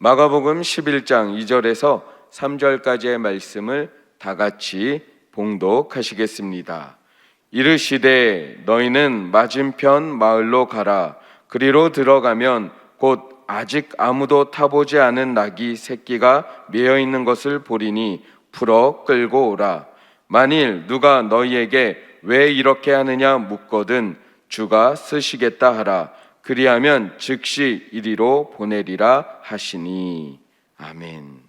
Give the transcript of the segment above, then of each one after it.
마가복음 11장 2절에서 3절까지의 말씀을 다 같이 봉독하시겠습니다. 이르시되 너희는 맞은편 마을로 가라. 그리로 들어가면 곧 아직 아무도 타보지 않은 나귀 새끼가 매어 있는 것을 보리니 풀어 끌고 오라. 만일 누가 너희에게 왜 이렇게 하느냐 묻거든 주가 쓰시겠다 하라. 그리하면 즉시 이리로 보내리라 하시니. 아멘.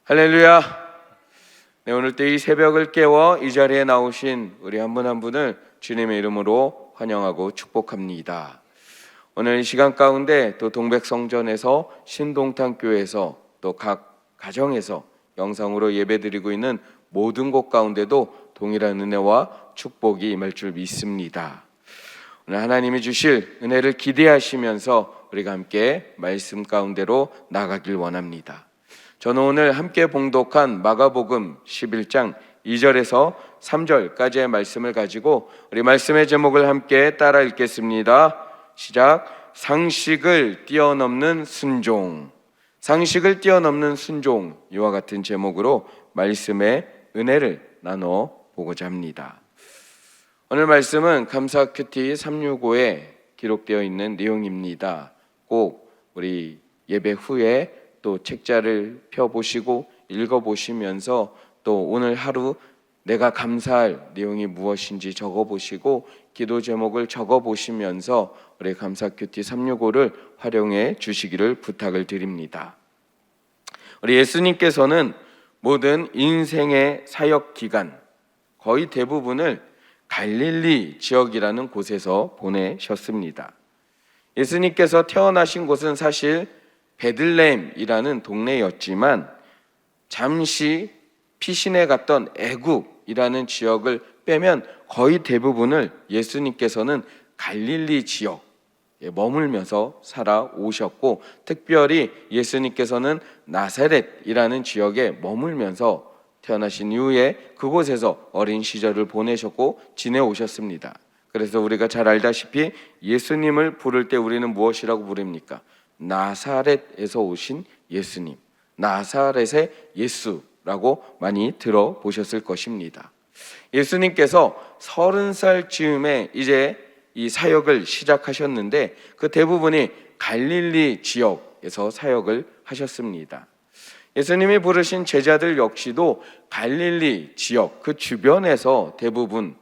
할렐루야. 네, 오늘 때 이 새벽을 깨워 이 자리에 나오신 우리 한 분 한 분을 주님의 이름으로 환영하고 축복합니다. 오늘 이 시간 가운데 또 동백성전에서 신동탄교회에서 또 각 가정에서 영상으로 예배드리고 있는 모든 곳 가운데도 동일한 은혜와 축복이 임할 줄 믿습니다. 오늘 하나님이 주실 은혜를 기대하시면서 우리가 함께 말씀 가운데로 나가길 원합니다. 저는 오늘 함께 봉독한 마가복음 11장 2절에서 3절까지의 말씀을 가지고 우리 말씀의 제목을 함께 따라 읽겠습니다. 시작. 상식을 뛰어넘는 순종. 상식을 뛰어넘는 순종. 이와 같은 제목으로 말씀의 은혜를 나눠 보고자 합니다. 오늘 말씀은 감사 큐티 365에 기록되어 있는 내용입니다. 꼭 우리 예배 후에 또 책자를 펴보시고 읽어보시면서 또 오늘 하루 내가 감사할 내용이 무엇인지 적어보시고 기도 제목을 적어보시면서 우리 감사 큐티 365를 활용해 주시기를 부탁을 드립니다. 우리 예수님께서는 모든 인생의 사역 기간 거의 대부분을 갈릴리 지역이라는 곳에서 보내셨습니다. 예수님께서 태어나신 곳은 사실 베들레헴이라는 동네였지만 잠시 피신해 갔던 애굽이라는 지역을 빼면 거의 대부분을 예수님께서는 갈릴리 지역에 머물면서 살아오셨고, 특별히 예수님께서는 나사렛이라는 지역에 머물면서 태어나신 이후에 그곳에서 어린 시절을 보내셨고 지내오셨습니다. 그래서 우리가 잘 알다시피 예수님을 부를 때 우리는 무엇이라고 부릅니까? 나사렛에서 오신 예수님, 나사렛의 예수라고 많이 들어보셨을 것입니다. 예수님께서 30살 즈음에 이제 이 사역을 시작하셨는데 그 대부분이 갈릴리 지역에서 사역을 하셨습니다. 예수님이 부르신 제자들 역시도 갈릴리 지역 그 주변에서 대부분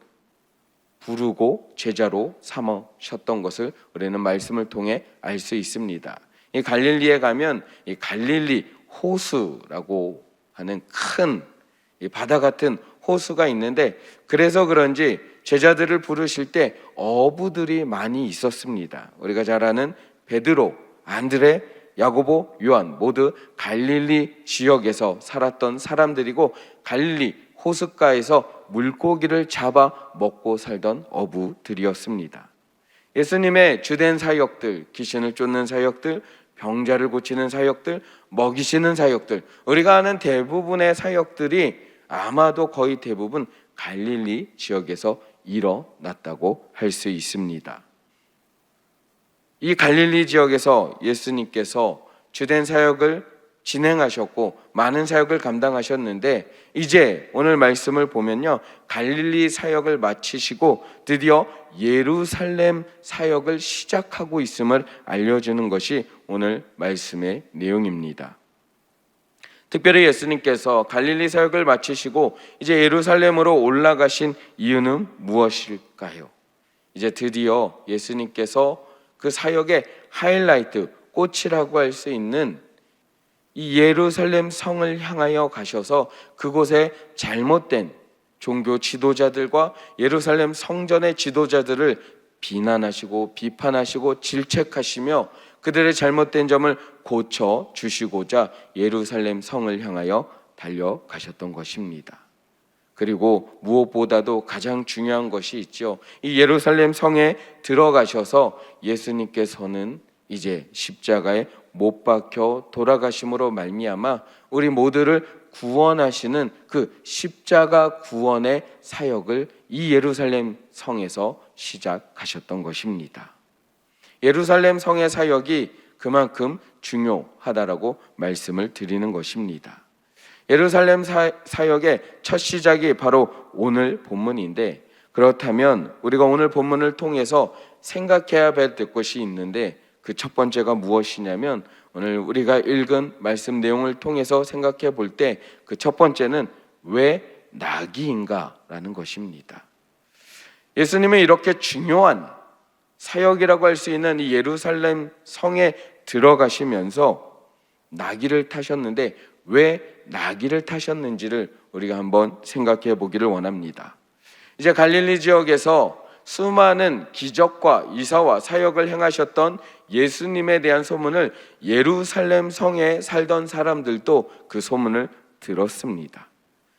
부르고 제자로 삼으셨던 것을 우리는 말씀을 통해 알 수 있습니다. 이 갈릴리에 가면 이 갈릴리 호수라고 하는 큰 바다 같은 호수가 있는데, 그래서 그런지 제자들을 부르실 때 어부들이 많이 있었습니다. 우리가 잘 아는 베드로, 안드레, 야고보, 요한 모두 갈릴리 지역에서 살았던 사람들이고 갈릴리 호숫가에서 물고기를 잡아 먹고 살던 어부들이었습니다. 예수님의 주된 사역들, 귀신을 쫓는 사역들, 병자를 고치는 사역들, 먹이시는 사역들, 우리가 아는 대부분의 사역들이 아마도 거의 대부분 갈릴리 지역에서 일어났다고 할 수 있습니다. 이 갈릴리 지역에서 예수님께서 주된 사역을 진행하셨고 많은 사역을 감당하셨는데, 이제 오늘 말씀을 보면요, 갈릴리 사역을 마치시고 드디어 예루살렘 사역을 시작하고 있음을 알려주는 것이 오늘 말씀의 내용입니다. 특별히 예수님께서 갈릴리 사역을 마치시고 이제 예루살렘으로 올라가신 이유는 무엇일까요? 이제 드디어 예수님께서 그 사역의 하이라이트, 꽃이라고 할 수 있는 이 예루살렘 성을 향하여 가셔서 그곳에 잘못된 종교 지도자들과 예루살렘 성전의 지도자들을 비난하시고 비판하시고 질책하시며 그들의 잘못된 점을 고쳐 주시고자 예루살렘 성을 향하여 달려가셨던 것입니다. 그리고 무엇보다도 가장 중요한 것이 있죠. 이 예루살렘 성에 들어가셔서 예수님께서는 이제 십자가에 못 박혀 돌아가심으로 말미암아 우리 모두를 구원하시는 그 십자가 구원의 사역을 이 예루살렘 성에서 시작하셨던 것입니다. 예루살렘 성의 사역이 그만큼 중요하다라고 말씀을 드리는 것입니다. 예루살렘 사역의 첫 시작이 바로 오늘 본문인데, 그렇다면 우리가 오늘 본문을 통해서 생각해야 될 것이 있는데, 그 첫 번째가 무엇이냐면 오늘 우리가 읽은 말씀 내용을 통해서 생각해 볼 때 그 첫 번째는 왜 나귀인가라는 것입니다. 예수님은 이렇게 중요한 사역이라고 할 수 있는 이 예루살렘 성에 들어가시면서 나귀를 타셨는데 왜 나귀를 타셨는지를 우리가 한번 생각해 보기를 원합니다. 이제 갈릴리 지역에서 수많은 기적과 이사와 사역을 행하셨던 예수님에 대한 소문을 예루살렘 성에 살던 사람들도 그 소문을 들었습니다.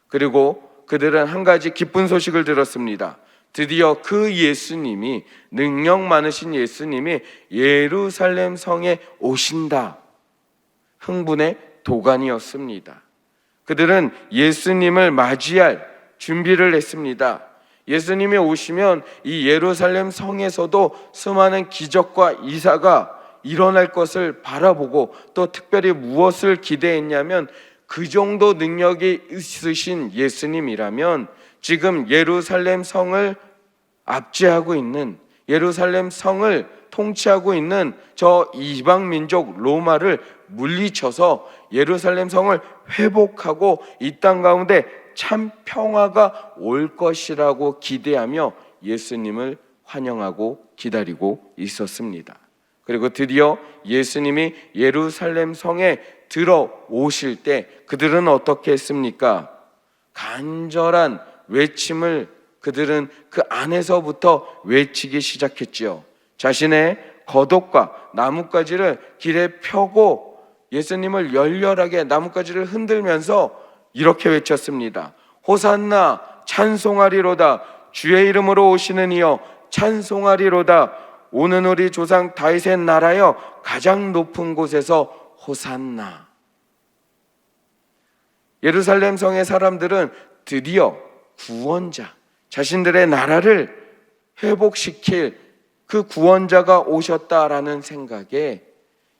그리고 그들은 한 가지 기쁜 소식을 들었습니다. 드디어 그 예수님이, 능력 많으신 예수님이 예루살렘 성에 오신다. 흥분의 도가니였습니다. 그들은 예수님을 맞이할 준비를 했습니다. 예수님이 오시면 이 예루살렘 성에서도 수많은 기적과 이사가 일어날 것을 바라보고, 또 특별히 무엇을 기대했냐면 그 정도 능력이 있으신 예수님이라면 지금 예루살렘 성을 압제하고 있는, 예루살렘 성을 통치하고 있는 저 이방 민족 로마를 물리쳐서 예루살렘 성을 회복하고 이 땅 가운데 참 평화가 올 것이라고 기대하며 예수님을 환영하고 기다리고 있었습니다. 그리고 드디어 예수님이 예루살렘 성에 들어오실 때 그들은 어떻게 했습니까? 간절한 외침을 그들은 그 안에서부터 외치기 시작했지요. 자신의 겉옷과 나뭇가지를 길에 펴고 예수님을 열렬하게 나뭇가지를 흔들면서 이렇게 외쳤습니다. 호산나, 찬송하리로다. 주의 이름으로 오시는 이여 찬송하리로다. 오는 우리 조상 다윗의 나라여 가장 높은 곳에서 호산나. 예루살렘 성의 사람들은 드디어 구원자, 자신들의 나라를 회복시킬 그 구원자가 오셨다라는 생각에,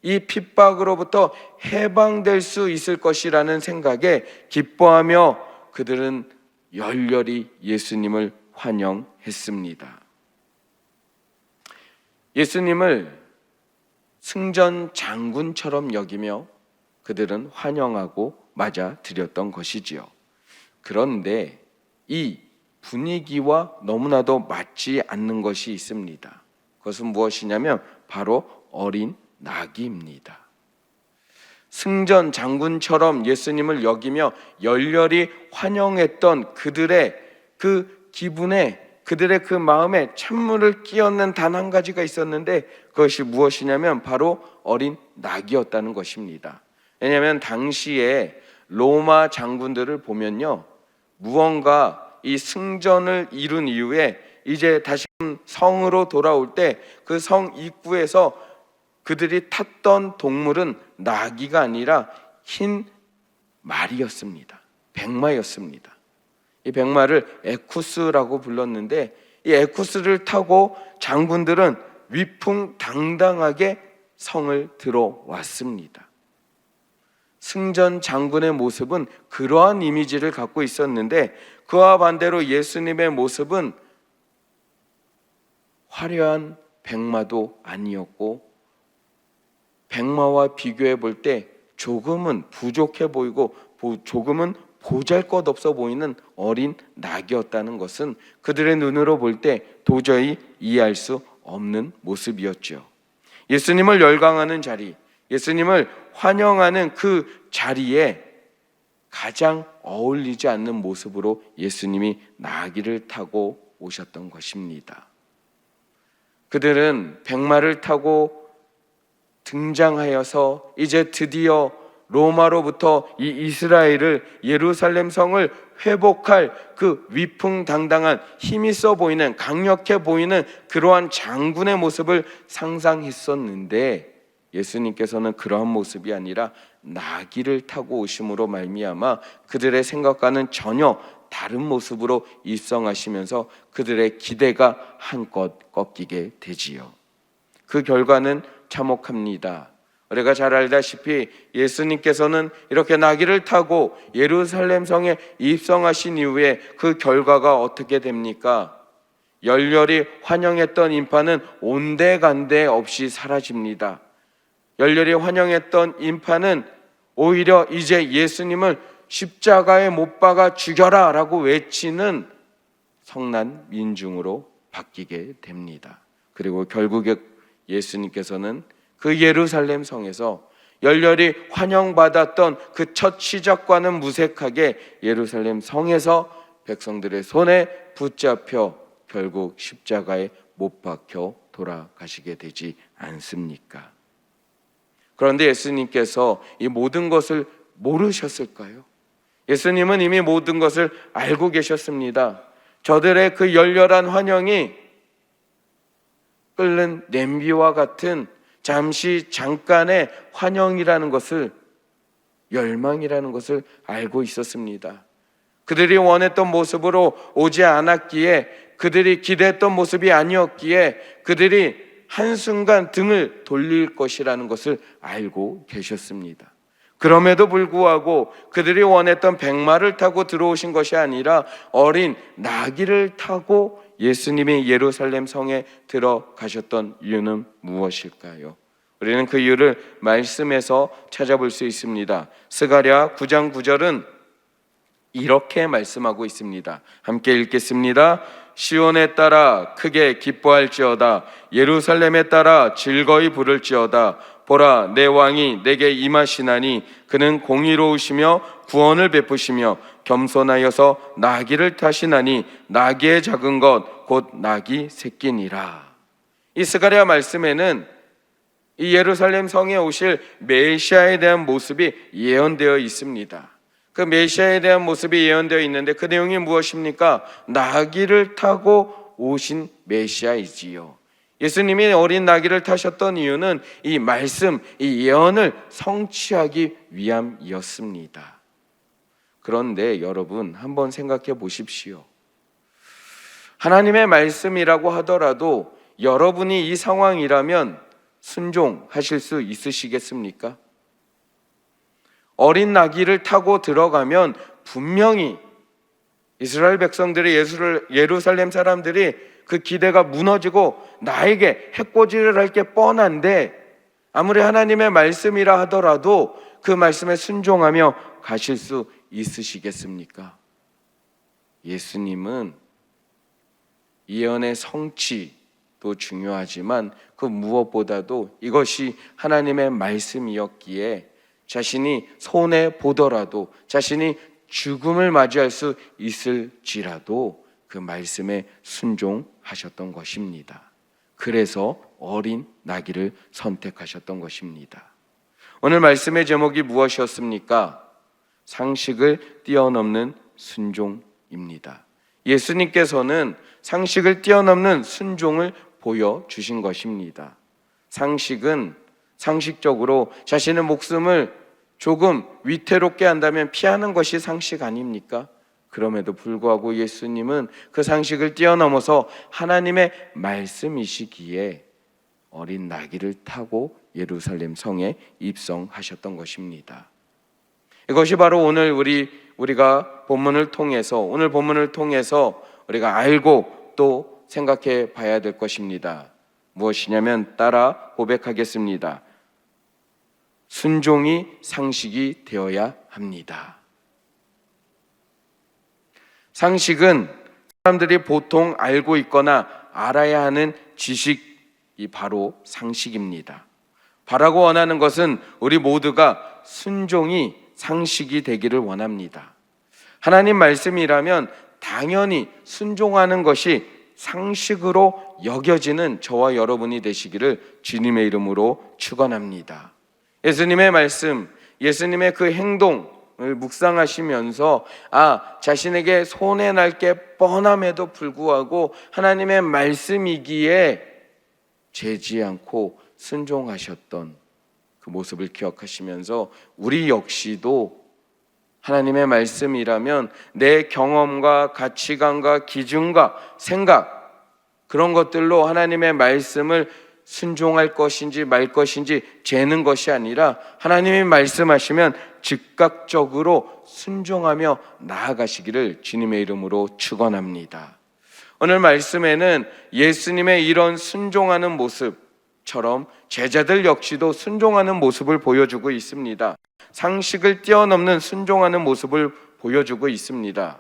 이 핍박으로부터 해방될 수 있을 것이라는 생각에 기뻐하며 그들은 열렬히 예수님을 환영했습니다. 예수님을 승전 장군처럼 여기며 그들은 환영하고 맞아들였던 것이지요. 그런데 이 분위기와 너무나도 맞지 않는 것이 있습니다. 그것은 무엇이냐면 바로 어린 나귀입니다. 승전 장군처럼 예수님을 여기며 열렬히 환영했던 그들의 그 기분에, 그들의 그 마음에 찬물을 끼얹는 단 한 가지가 있었는데 그것이 무엇이냐면 바로 어린 나귀였다는 것입니다. 왜냐하면 당시에 로마 장군들을 보면요, 무언가 이 승전을 이룬 이후에 이제 다시 성으로 돌아올 때 그 성 입구에서 그들이 탔던 동물은 나귀가 아니라 흰 말이었습니다. 백마였습니다. 이 백마를 에쿠스라고 불렀는데 이 에쿠스를 타고 장군들은 위풍당당하게 성을 들어왔습니다. 승전 장군의 모습은 그러한 이미지를 갖고 있었는데 그와 반대로 예수님의 모습은 화려한 백마도 아니었고 백마와 비교해 볼 때 조금은 부족해 보이고 조금은 보잘것없어 보이는 어린 낙이었다는 것은 그들의 눈으로 볼 때 도저히 이해할 수 없는 모습이었죠. 예수님을 열광하는 자리, 예수님을 환영하는 그 자리에 가장 어울리지 않는 모습으로 예수님이 나귀를 타고 오셨던 것입니다. 그들은 백마를 타고 등장하여서 이제 드디어 로마로부터 이 이스라엘을, 예루살렘 성을 회복할 그 위풍당당한 힘 있어 보이는, 강력해 보이는 그러한 장군의 모습을 상상했었는데 예수님께서는 그러한 모습이 아니라 나귀를 타고 오심으로 말미암아 그들의 생각과는 전혀 다른 모습으로 입성하시면서 그들의 기대가 한껏 꺾이게 되지요. 그 결과는 참혹합니다. 우리가 잘 알다시피 예수님께서는 이렇게 나귀를 타고 예루살렘 성에 입성하신 이후에 그 결과가 어떻게 됩니까? 열렬히 환영했던 인파는 온데간데 없이 사라집니다. 열렬히 환영했던 인파는 오히려 이제 예수님을 십자가에 못 박아 죽여라 라고 외치는 성난 민중으로 바뀌게 됩니다. 그리고 결국에 예수님께서는 그 예루살렘 성에서 열렬히 환영받았던 그 첫 시작과는 무색하게 예루살렘 성에서 백성들의 손에 붙잡혀 결국 십자가에 못 박혀 돌아가시게 되지 않습니까? 그런데 예수님께서 이 모든 것을 모르셨을까요? 예수님은 이미 모든 것을 알고 계셨습니다. 저들의 그 열렬한 환영이 끓는 냄비와 같은 잠깐의 환영이라는 것을, 열망이라는 것을 알고 있었습니다. 그들이 원했던 모습으로 오지 않았기에, 그들이 기대했던 모습이 아니었기에 그들이 한순간 등을 돌릴 것이라는 것을 알고 계셨습니다. 그럼에도 불구하고 그들이 원했던 백마를 타고 들어오신 것이 아니라 어린 나귀를 타고 예수님이 예루살렘 성에 들어가셨던 이유는 무엇일까요? 우리는 그 이유를 말씀에서 찾아볼 수 있습니다. 스가랴 9장 9절은 이렇게 말씀하고 있습니다. 함께 읽겠습니다. 시온에 따라 크게 기뻐할지어다. 예루살렘에 따라 즐거이 부를지어다. 보라, 내 왕이 내게 임하시나니 그는 공의로우시며 구원을 베푸시며 겸손하여서 나귀를 타시나니 나귀의 작은 것 곧 나귀 새끼니라. 이 스가랴 말씀에는 이 예루살렘 성에 오실 메시아에 대한 모습이 예언되어 있습니다. 그 메시아에 대한 모습이 예언되어 있는데 그 내용이 무엇입니까? 나귀를 타고 오신 메시아이지요. 예수님이 어린 나귀를 타셨던 이유는 이 말씀, 이 예언을 성취하기 위함이었습니다. 그런데 여러분, 한번 생각해 보십시오. 하나님의 말씀이라고 하더라도 여러분이 이 상황이라면 순종하실 수 있으시겠습니까? 어린 나귀를 타고 들어가면 분명히 이스라엘 백성들이, 예루살렘 사람들이 그 기대가 무너지고 나에게 해코지를 할 게 뻔한데, 아무리 하나님의 말씀이라 하더라도 그 말씀에 순종하며 가실 수 있으시겠습니까? 예수님은 예언의 성취도 중요하지만 그 무엇보다도 이것이 하나님의 말씀이었기에 자신이 손해 보더라도, 자신이 죽음을 맞이할 수 있을지라도 그 말씀에 순종하셨던 것입니다. 그래서 어린 나귀를 선택하셨던 것입니다. 오늘 말씀의 제목이 무엇이었습니까? 상식을 뛰어넘는 순종입니다. 예수님께서는 상식을 뛰어넘는 순종을 보여주신 것입니다. 상식은 상식적으로 자신의 목숨을 조금 위태롭게 한다면 피하는 것이 상식 아닙니까? 그럼에도 불구하고 예수님은 그 상식을 뛰어넘어서 하나님의 말씀이시기에 어린 나귀를 타고 예루살렘 성에 입성하셨던 것입니다. 이것이 바로 오늘 우리가 본문을 통해서, 오늘 본문을 통해서 우리가 알고 또 생각해 봐야 될 것입니다. 무엇이냐면 따라 고백하겠습니다. 순종이 상식이 되어야 합니다. 상식은 사람들이 보통 알고 있거나 알아야 하는 지식이 바로 상식입니다. 바라고 원하는 것은 우리 모두가 순종이 상식이 되기를 원합니다. 하나님 말씀이라면 당연히 순종하는 것이 상식으로 여겨지는 저와 여러분이 되시기를 주님의 이름으로 축원합니다. 예수님의 말씀, 예수님의 그 행동을 묵상하시면서 자신에게 손해 날 게 뻔함에도 불구하고 하나님의 말씀이기에 재지 않고 순종하셨던 그 모습을 기억하시면서 우리 역시도 하나님의 말씀이라면 내 경험과 가치관과 기준과 생각, 그런 것들로 하나님의 말씀을 순종할 것인지 말 것인지 재는 것이 아니라 하나님이 말씀하시면 즉각적으로 순종하며 나아가시기를 주님의 이름으로 축원합니다. 오늘 말씀에는 예수님의 이런 순종하는 모습처럼 제자들 역시도 순종하는 모습을 보여주고 있습니다. 상식을 뛰어넘는 순종하는 모습을 보여주고 있습니다.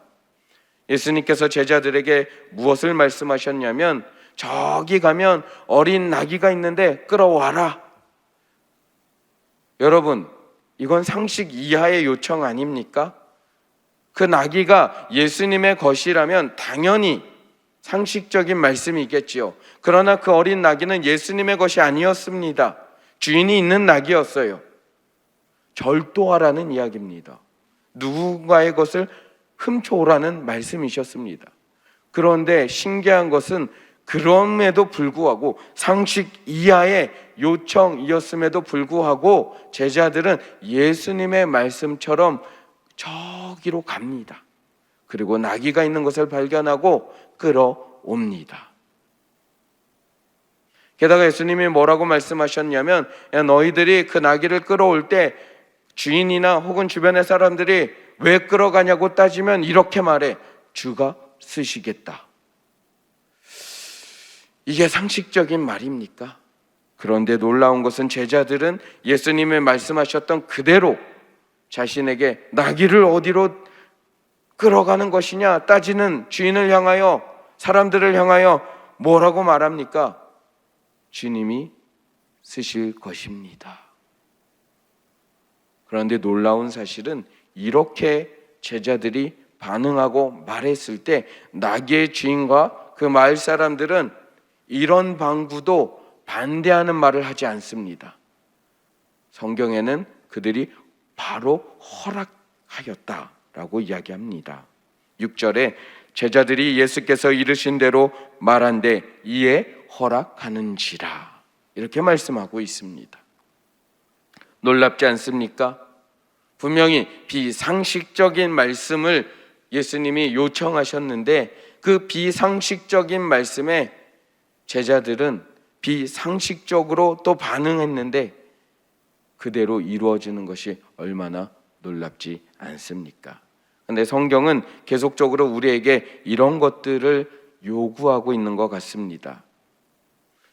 예수님께서 제자들에게 무엇을 말씀하셨냐면 저기 가면 어린 나귀가 있는데 끌어와라. 여러분, 이건 상식 이하의 요청 아닙니까? 그 나귀가 예수님의 것이라면 당연히 상식적인 말씀이겠지요. 그러나 그 어린 나귀는 예수님의 것이 아니었습니다. 주인이 있는 나귀였어요. 절도하라는 이야기입니다. 누군가의 것을 훔쳐오라는 말씀이셨습니다. 그런데 신기한 것은 그럼에도 불구하고 상식 이하의 요청이었음에도 불구하고 제자들은 예수님의 말씀처럼 저기로 갑니다. 그리고 나귀가 있는 것을 발견하고 끌어옵니다. 게다가 예수님이 뭐라고 말씀하셨냐면 너희들이 그 나귀를 끌어올 때 주인이나 혹은 주변의 사람들이 왜 끌어가냐고 따지면 이렇게 말해. 주가 쓰시겠다. 이게 상식적인 말입니까? 그런데 놀라운 것은 제자들은 예수님의 말씀하셨던 그대로 자신에게 나귀를 어디로 끌어가는 것이냐 따지는 주인을 향하여, 사람들을 향하여 뭐라고 말합니까? 주님이 쓰실 것입니다. 그런데 놀라운 사실은 이렇게 제자들이 반응하고 말했을 때 나귀의 주인과 그 마을 사람들은 이런 방구도 반대하는 말을 하지 않습니다. 성경에는 그들이 바로 허락하였다라고 이야기합니다. 6절에 제자들이 예수께서 이르신 대로 말한데 이에 허락하는지라 이렇게 말씀하고 있습니다. 놀랍지 않습니까? 분명히 비상식적인 말씀을 예수님이 요청하셨는데 그 비상식적인 말씀에 제자들은 비상식적으로 또 반응했는데 그대로 이루어지는 것이 얼마나 놀랍지 않습니까? 그런데 성경은 계속적으로 우리에게 이런 것들을 요구하고 있는 것 같습니다.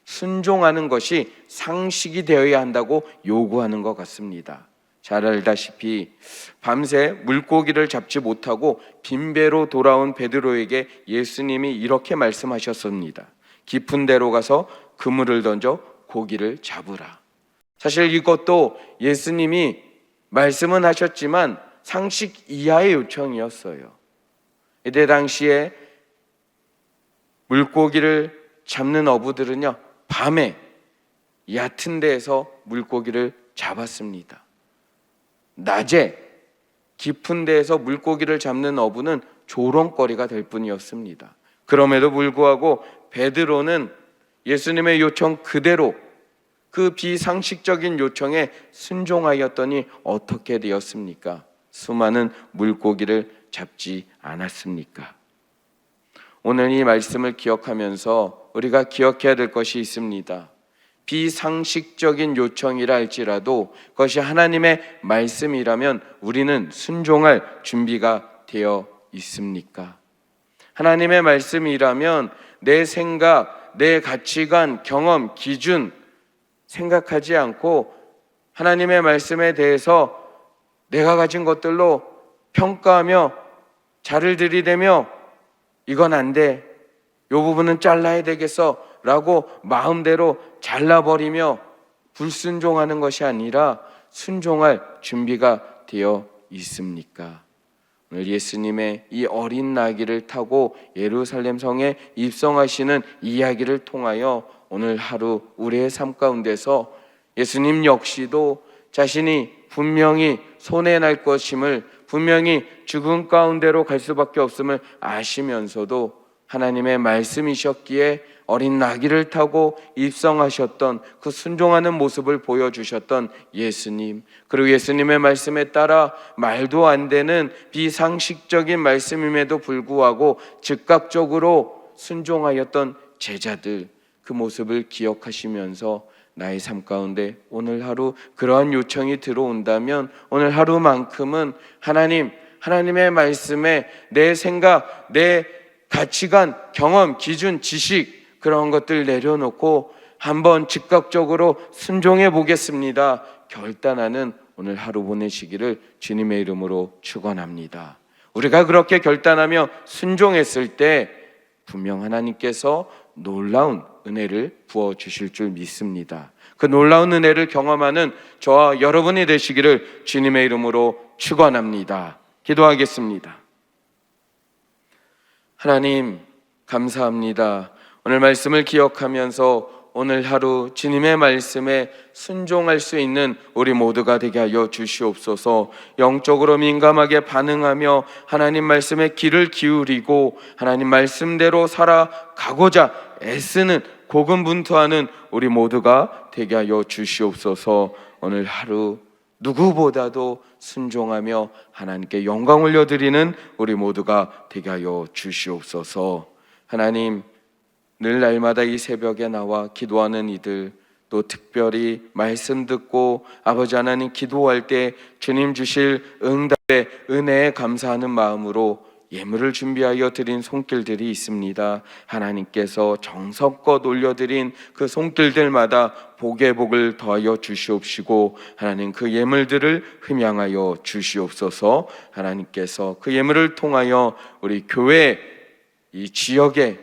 순종하는 것이 상식이 되어야 한다고 요구하는 것 같습니다. 잘 알다시피 밤새 물고기를 잡지 못하고 빈배로 돌아온 베드로에게 예수님이 이렇게 말씀하셨습니다. 깊은 데로 가서 그물을 던져 고기를 잡으라. 사실 이것도 예수님이 말씀은 하셨지만 상식 이하의 요청이었어요. 이때 당시에 물고기를 잡는 어부들은요, 밤에 얕은 데에서 물고기를 잡았습니다. 낮에 깊은 데에서 물고기를 잡는 어부는 조롱거리가 될 뿐이었습니다. 그럼에도 불구하고 베드로는 예수님의 요청 그대로 그 비상식적인 요청에 순종하였더니 어떻게 되었습니까? 수많은 물고기를 잡지 않았습니까? 오늘 이 말씀을 기억하면서 우리가 기억해야 될 것이 있습니다. 비상식적인 요청이라 할지라도 그것이 하나님의 말씀이라면 우리는 순종할 준비가 되어 있습니까? 하나님의 말씀이라면 내 생각, 내 가치관, 경험, 기준 생각하지 않고 하나님의 말씀에 대해서 내가 가진 것들로 평가하며 자를 들이대며 이건 안 돼, 이 부분은 잘라야 되겠어 라고 마음대로 잘라버리며 불순종하는 것이 아니라 순종할 준비가 되어 있습니까? 오늘 예수님의 이 어린 나귀를 타고 예루살렘 성에 입성하시는 이야기를 통하여 오늘 하루 우리의 삶 가운데서 예수님 역시도 자신이 분명히 손해날 것임을, 분명히 죽음 가운데로 갈 수밖에 없음을 아시면서도 하나님의 말씀이셨기에 어린 나귀를 타고 입성하셨던 그 순종하는 모습을 보여주셨던 예수님, 그리고 예수님의 말씀에 따라 말도 안 되는 비상식적인 말씀임에도 불구하고 즉각적으로 순종하였던 제자들, 그 모습을 기억하시면서 나의 삶 가운데 오늘 하루 그러한 요청이 들어온다면 오늘 하루만큼은 하나님의 말씀에 내 생각, 내 가치관, 경험, 기준, 지식 그런 것들 내려놓고 한번 즉각적으로 순종해 보겠습니다. 결단하는 오늘 하루 보내시기를 주님의 이름으로 축원합니다. 우리가 그렇게 결단하며 순종했을 때 분명 하나님께서 놀라운 은혜를 부어주실 줄 믿습니다. 그 놀라운 은혜를 경험하는 저와 여러분이 되시기를 주님의 이름으로 축원합니다. 기도하겠습니다. 하나님 감사합니다. 오늘 말씀을 기억하면서 오늘 하루 주님의 말씀에 순종할 수 있는 우리 모두가 되게 하여 주시옵소서. 영적으로 민감하게 반응하며 하나님 말씀에 귀를 기울이고 하나님 말씀대로 살아가고자 애쓰는 고군분투하는 우리 모두가 되게 하여 주시옵소서. 오늘 하루 누구보다도 순종하며 하나님께 영광 올려드리는 우리 모두가 되게 하여 주시옵소서. 하나님, 늘 날마다 이 새벽에 나와 기도하는 이들, 또 특별히 말씀 듣고 아버지 하나님 기도할 때 주님 주실 응답의 은혜에 감사하는 마음으로 예물을 준비하여 드린 손길들이 있습니다. 하나님께서 정성껏 올려드린 그 손길들마다 복의 복을 더하여 주시옵시고 하나님 그 예물들을 흠양하여 주시옵소서. 하나님께서 그 예물을 통하여 우리 교회 이 지역에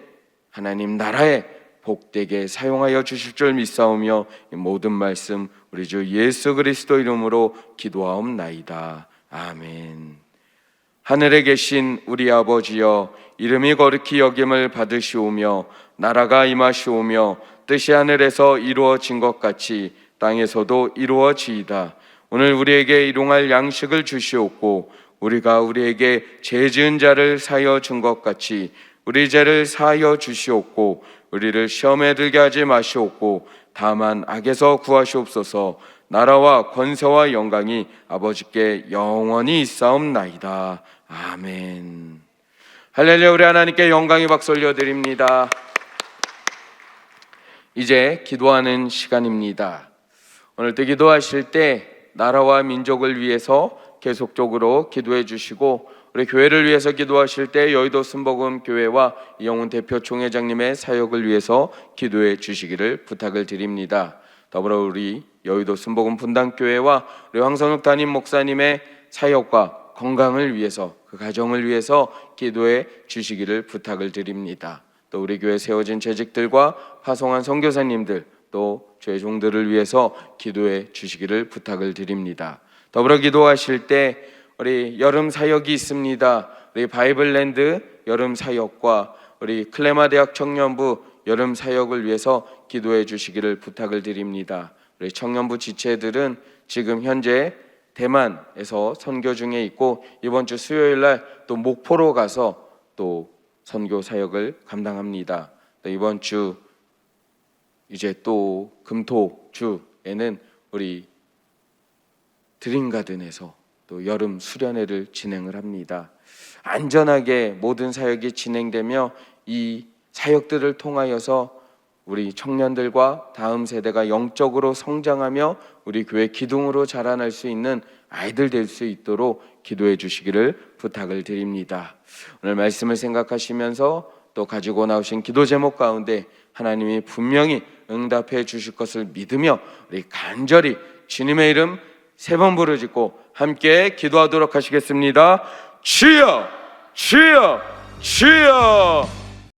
하나님 나라에 복되게 사용하여 주실 줄 믿사오며 이 모든 말씀 우리 주 예수 그리스도 이름으로 기도하옵나이다. 아멘. 하늘에 계신 우리 아버지여, 이름이 거룩히 여김을 받으시오며 나라가 임하시오며 뜻이 하늘에서 이루어진 것 같이 땅에서도 이루어지이다. 오늘 우리에게 일용할 양식을 주시옵고 우리가 우리에게 죄 지은 자를 사하여 준 것 같이 우리 죄를 사하여 주시옵고 우리를 시험에 들게 하지 마시옵고 다만 악에서 구하시옵소서. 나라와 권세와 영광이 아버지께 영원히 있사옵나이다. 아멘. 할렐루야. 우리 하나님께 영광의 박수 올려드립니다. 이제 기도하는 시간입니다. 오늘도 기도하실 때 나라와 민족을 위해서 계속적으로 기도해 주시고 우리 교회를 위해서 기도하실 때 여의도 순복음 교회와 이영훈 대표 총회장님의 사역을 위해서 기도해 주시기를 부탁을 드립니다. 더불어 우리 여의도 순복음 분당교회와 우리 황선욱 담임 목사님의 사역과 건강을 위해서 그 가정을 위해서 기도해 주시기를 부탁을 드립니다. 또 우리 교회 세워진 재직들과 파송한 선교사님들 또 주의 종들을 위해서 기도해 주시기를 부탁을 드립니다. 더불어 기도하실 때 우리 여름 사역이 있습니다. 우리 바이블랜드 여름 사역과 우리 클레마 대학 청년부 여름 사역을 위해서 기도해 주시기를 부탁을 드립니다. 우리 청년부 지체들은 지금 현재 대만에서 선교 중에 있고 이번 주 수요일 날 또 목포로 가서 또 선교 사역을 감당합니다. 또 이번 주 이제 또 금토 주에는 우리 드림가든에서 또 여름 수련회를 진행을 합니다. 안전하게 모든 사역이 진행되며 이 사역들을 통하여서 우리 청년들과 다음 세대가 영적으로 성장하며 우리 교회 기둥으로 자라날 수 있는 아이들 될 수 있도록 기도해 주시기를 부탁을 드립니다. 오늘 말씀을 생각하시면서 또 가지고 나오신 기도 제목 가운데 하나님이 분명히 응답해 주실 것을 믿으며 우리 간절히 주님의 이름 3번 부르짖고 함께 기도하도록 하시겠습니다. 주여 주여 주여.